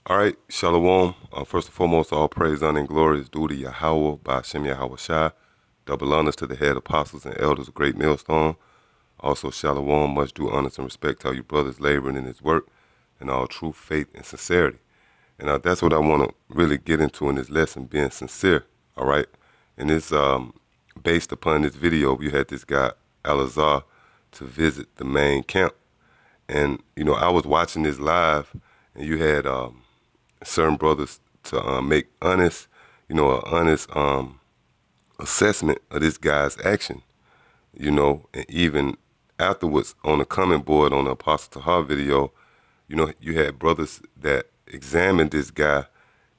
All right, Shalom. First and foremost, all praise, honor, and glory is due to Yahweh, by Hashem Yahweh Shai. Double honors to the head apostles and elders of Great Millstone. Also, Shalom, much due honors and respect to all you brothers laboring in his work and all true faith and sincerity. And that's what I want to really get into in this lesson, being sincere, all right? And it's based upon this video. You had this guy, Alazar, to visit the main camp. And, you know, I was watching this live, and you had certain brothers to make honest, an honest assessment of this guy's action, and even afterwards on the comment board on the Apostle Tahar video, you had brothers that examined this guy,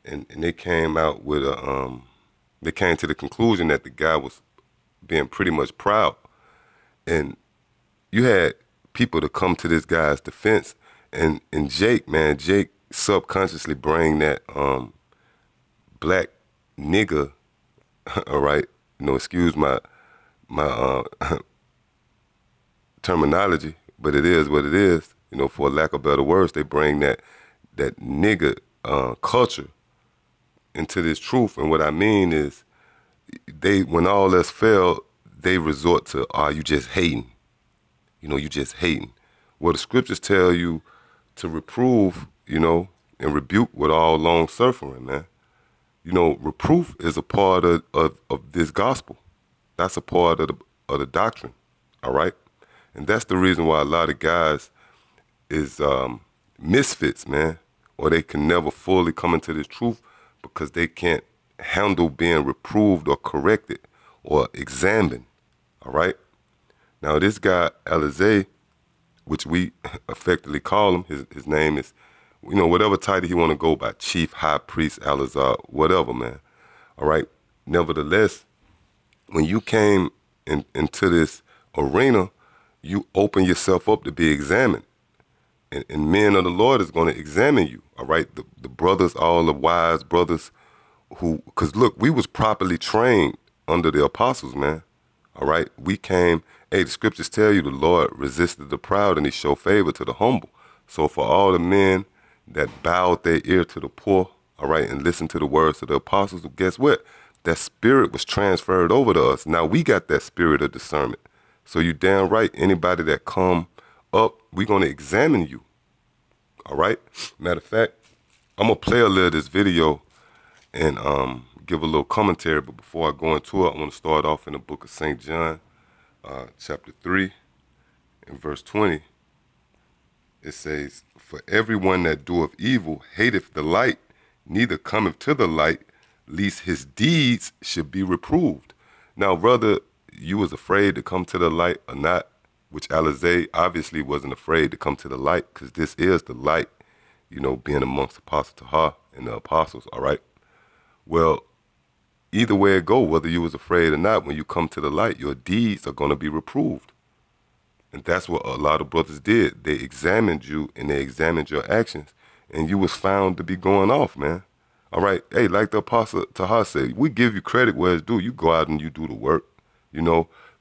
and they came out with they came to the conclusion that the guy was being pretty much proud. And you had people to come to this guy's defense, and Jake subconsciously bring that black nigga, all right, excuse my terminology, but it is what it is, for lack of better words. They bring that nigga culture into this truth. And what I mean is, when all else failed, they resort to, you just hating. You just hating. Well, the scriptures tell you to reprove, and rebuke with all long suffering, man. Reproof is a part of this gospel. That's a part of the doctrine, all right? And that's the reason why a lot of guys is misfits, man, or they can never fully come into this truth because they can't handle being reproved or corrected or examined, all right? Now, this guy, Alizé, which we effectively call him, his name is, whatever title he want to go by, Chief, High Priest, Alazar, whatever, man, all right? Nevertheless, when you came into this arena, you open yourself up to be examined. And men of the Lord is going to examine you, all right? The brothers, all the wise brothers who, because look, we was properly trained under the apostles, man, all right? We came, the scriptures tell you the Lord resisted the proud and he showed favor to the humble. So for all the men that bowed their ear to the poor, all right, and listened to the words of the apostles, guess what? That spirit was transferred over to us. Now we got that spirit of discernment. So you damn right, anybody that come up, we're going to examine you, all right? Matter of fact, I'm going to play a little of this video and give a little commentary. But before I go into it, I want to start off in the book of St. John, chapter 3 and verse 20. It says, "For everyone that doeth evil hateth the light, neither cometh to the light, lest his deeds should be reproved." Now, whether you was afraid to come to the light or not, which Alizé obviously wasn't afraid to come to the light, because this is the light, being amongst Apostle Tahar and the apostles, all right? Well, either way it go, whether you was afraid or not, when you come to the light, your deeds are going to be reproved. And that's what a lot of brothers did. They examined you and they examined your actions, and you was found to be going off, man. All right? Hey, like the Apostle Tahar said, we give you credit where it's due. You go out and you do the work,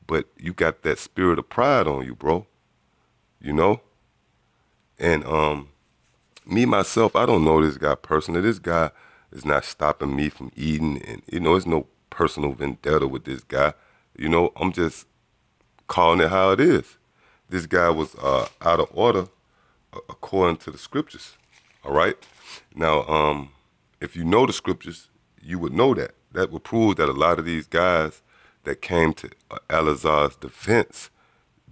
but you got that spirit of pride on you, bro, And me, myself, I don't know this guy personally. This guy is not stopping me from eating, and, there's no personal vendetta with this guy. I'm just calling it how it is. This guy was out of order according to the scriptures, all right? Now, if you know the scriptures, you would know that. That would prove that a lot of these guys that came to Alazar's defense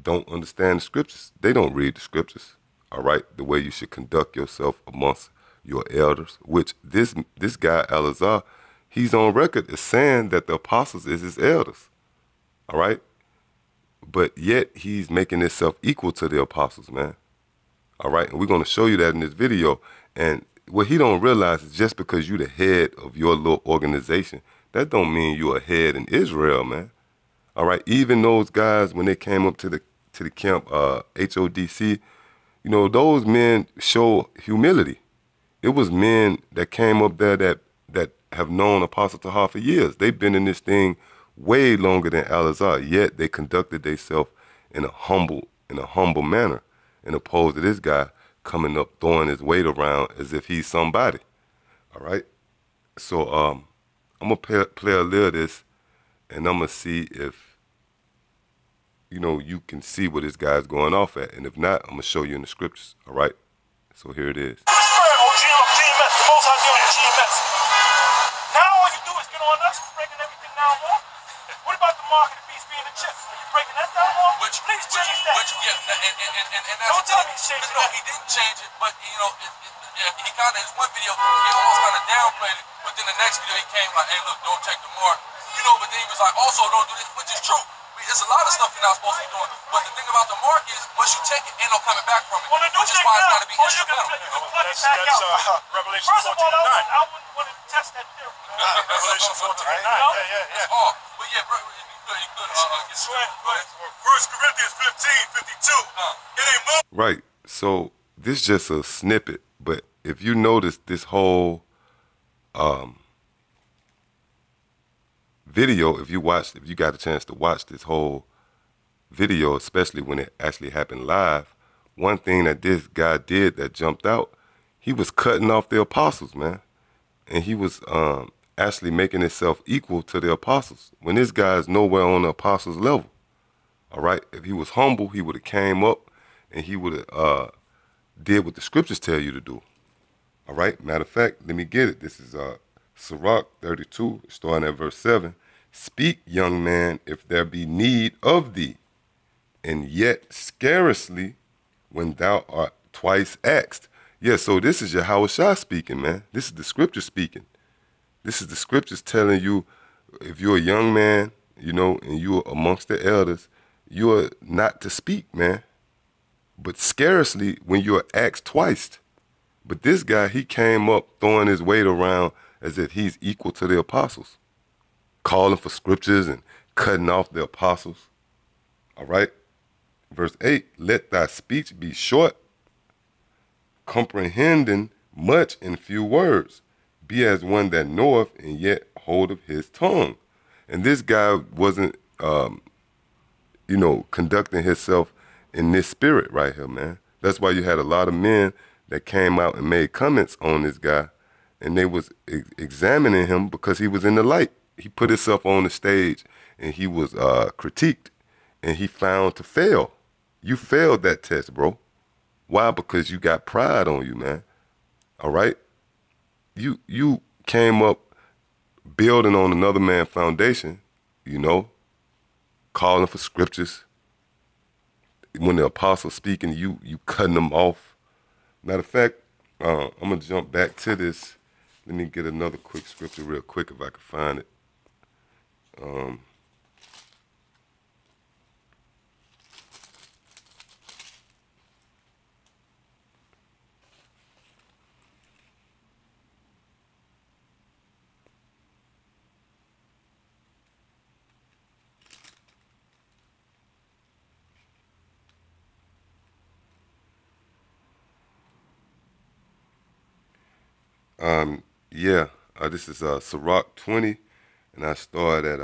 don't understand the scriptures. They don't read the scriptures, all right? The way you should conduct yourself amongst your elders, which this guy, Alazar, he's on record as saying that the apostles is his elders, all right? But yet he's making himself equal to the apostles, man. All right, and we're going to show you that in this video. And what he don't realize is just because you the head of your little organization, that don't mean you're a head in Israel, man. All right, even those guys, when they came up to the camp, HODC, those men show humility. It was men that came up there that have known Apostle Tahar for years. They've been in this thing way longer than Alazar, yet they conducted themselves in a humble manner, in opposed to this guy coming up throwing his weight around as if he's somebody. All right. So I'm gonna play a little of this, and I'm gonna see if you can see what this guy's going off at, and if not, I'm gonna show you in the scriptures. All right. So here it is. GMS, the most I do on GMS. Now all you do is get on us, breaking everything down more. What about the mark of the beast being a chip? Are you breaking that down more? Please change that. And don't tell me he's changing No, he didn't change it, but he kind of, his one video, he almost kind of downplayed it, but then the next video he came like, hey look, don't take the mark. But then he was like, also don't do this, which is true. There's a lot of stuff you're not supposed to be doing. But the thing about the mark is, once you take it, ain't no coming back from it. Well, which is why it's got to be instrumental. That's Revelation 14:9. I wouldn't want to test that theory. Revelation 14:9. Yeah. That's all. But yeah, bro, you could get straight. 1 Corinthians 15:52. It ain't more. Right. So this is just a snippet, but if you notice this whole video, if you got a chance to watch this whole video, especially when it actually happened live, one thing that this guy did that jumped out, he was cutting off the apostles, man. And he was actually making himself equal to the apostles, when this guy is nowhere on the apostles' level. All right? If he was humble, he would have came up and he would have did what the scriptures tell you to do. All right? Matter of fact, let me get it. This is Sirach 32, starting at verse 7. Speak, young man, if there be need of thee, and yet scarcely when thou art twice asked. Yeah, so this is Yahushua speaking, man. This is the scripture speaking. This is the scriptures telling you, if you're a young man, and you're amongst the elders, you are not to speak, man. But scarcely when you're asked twice. But this guy, he came up throwing his weight around as if he's equal to the apostles, calling for scriptures and cutting off the apostles. All right. Verse 8, let thy speech be short, comprehending much in few words. Be as one that knoweth, and yet holdeth his tongue. And this guy wasn't, conducting himself in this spirit right here, man. That's why you had a lot of men that came out and made comments on this guy, and they was examining him because he was in the light. He put himself on the stage, and he was critiqued, and he found to fail. You failed that test, bro. Why? Because you got pride on you, man. All right? You came up building on another man's foundation, calling for scriptures. When the apostle's speaking, you cutting them off. Matter of fact, I'm going to jump back to this. Let me get another quick scripture real quick if I can find it. This is Sirach 20, and I start at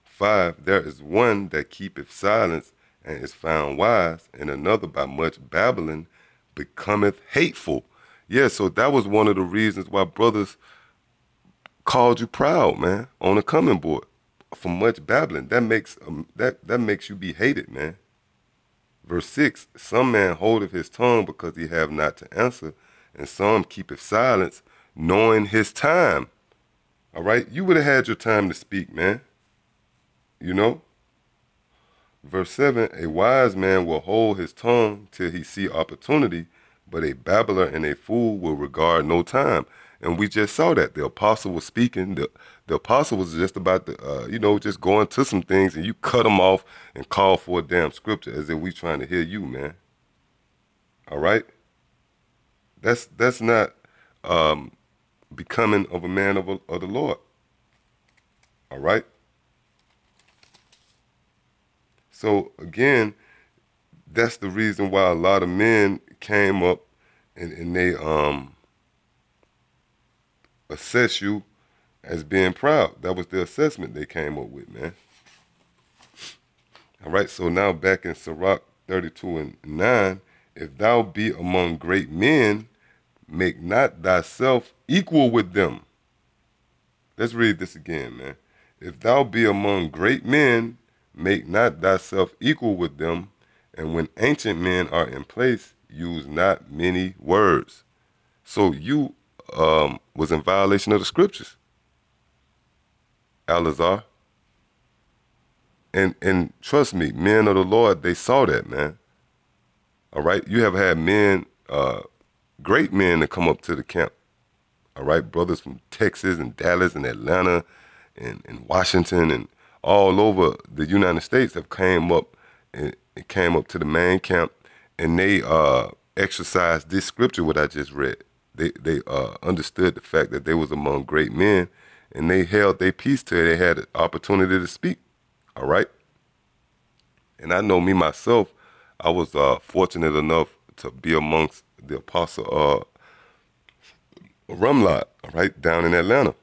5. There is one that keepeth silence and is found wise, and another by much babbling becometh hateful. Yeah, so that was one of the reasons why brothers called you proud, man, on the coming board. For much babbling, that makes you be hated, man. Verse 6, some man holdeth his tongue because he have not to answer, and some keepeth silence, knowing his time. All right? You would have had your time to speak, man. Verse 7, a wise man will hold his tongue till he see opportunity, but a babbler and a fool will regard no time. And we just saw that. The apostle was speaking. The apostle was just about to, just going to some things, and you cut them off and call for a damn scripture as if we trying to hear you, man. All right? That's not becoming of a man of the Lord. All right? So, again, that's the reason why a lot of men came up and they assess you as being proud. That was the assessment they came up with, man. All right, so now back in Sirach 32 and 9, if thou be among great men, make not thyself equal with them. Let's read this again, man. If thou be among great men, make not thyself equal with them, and when ancient men are in place, use not many words. So you was in violation of the scriptures, Alazar. And trust me, men of the Lord, they saw that, man. All right? You have had men, great men that come up to the camp. All right? Brothers from Texas and Dallas and Atlanta and Washington and all over the United States have came up to the main camp, and they exercised this scripture, what I just read. They understood the fact that they was among great men, and they held their peace till they had an opportunity to speak. All right? And I know me myself, I was fortunate enough to be amongst the apostle Rumlot, all right, down in Atlanta.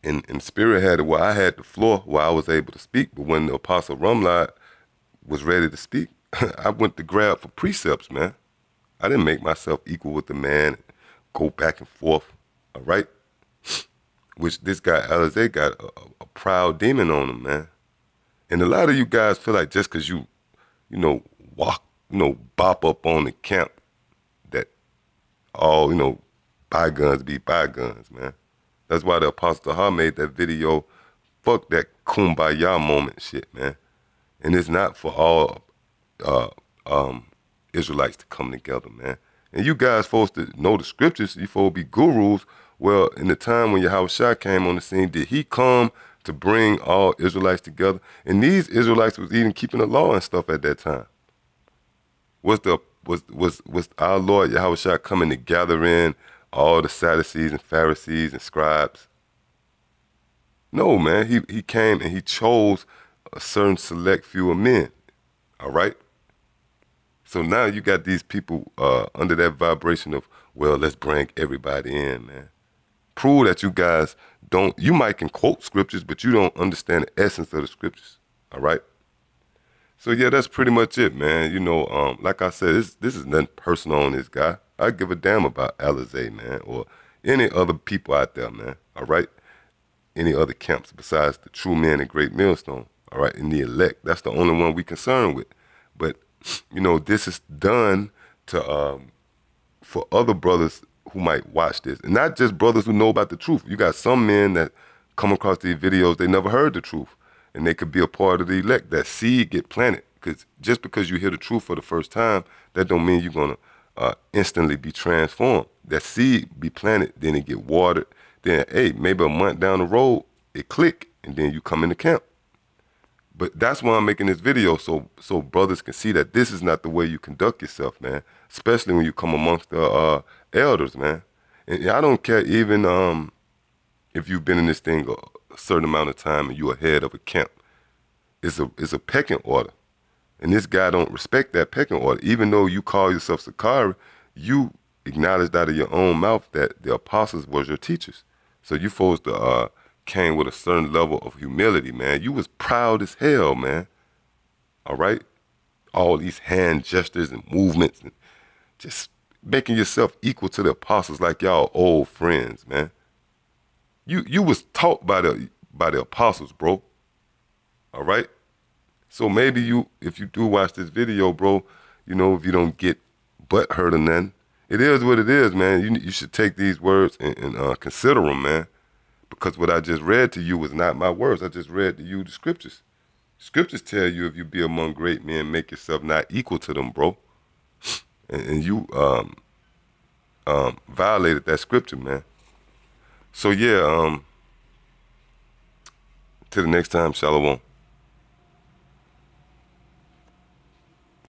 And Spirit had it where I had the floor where I was able to speak, but when the apostle Rumlot was ready to speak, I went to grab for precepts, man. I didn't make myself equal with the man, go back and forth, all right? Which this guy, Alizé, got a proud demon on him, man. And a lot of you guys feel like just because you bop up on the camp that all, bygones be bygones, man. That's why the Apostle Taha made that video, fuck that kumbaya moment shit, man. And it's not for all Israelites to come together, man. And you guys supposed to know the scriptures, you supposed to be gurus. Well, in the time when Yahushua came on the scene, did he come to bring all Israelites together? And these Israelites was even keeping the law and stuff at that time. Was our Lord Yahushua coming to gather in all the Sadducees and Pharisees and scribes? No, man. He came and he chose a certain select few of men. All right? So now you got these people under that vibration of, well, let's bring everybody in, man. Prove that you guys don't, you might can quote scriptures, but you don't understand the essence of the scriptures. All right? So yeah, that's pretty much it, man. Like I said, this is nothing personal on this guy. I give a damn about Alizé, man, or any other people out there, man. All right? Any other camps besides the true men and great millstone. All right? And the elect. That's the only one we concerned with. But, this is done to for other brothers who might watch this. And not just brothers who know about the truth. You got some men that come across these videos, they never heard the truth. And they could be a part of the elect. That seed get planted. Because just because you hear the truth for the first time, that don't mean you're going to instantly be transformed. That seed be planted, then it get watered. Then, hey, maybe a month down the road, it click, and then you come in the camp. But that's why I'm making this video, so brothers can see that this is not the way you conduct yourself, man. Especially when you come amongst the elders, man. And I don't care even if you've been in this thing a certain amount of time and you're ahead of a camp. It's a pecking order. And this guy don't respect that pecking order. Even though you call yourself Sicarri, you acknowledged out of your own mouth that the apostles was your teachers. So you supposed to came with a certain level of humility, man. You was proud as hell, man. All right? All these hand gestures and movements and just making yourself equal to the apostles like y'all old friends, man. You was taught by the apostles, bro. All right? So maybe if you do watch this video, bro, if you don't get butt hurt or nothing, it is what it is, man. You should take these words and consider them, man. Because what I just read to you was not my words. I just read to you the scriptures. Scriptures tell you if you be among great men, make yourself not equal to them, bro. And you violated that scripture, man. So yeah, till the next time, shalom.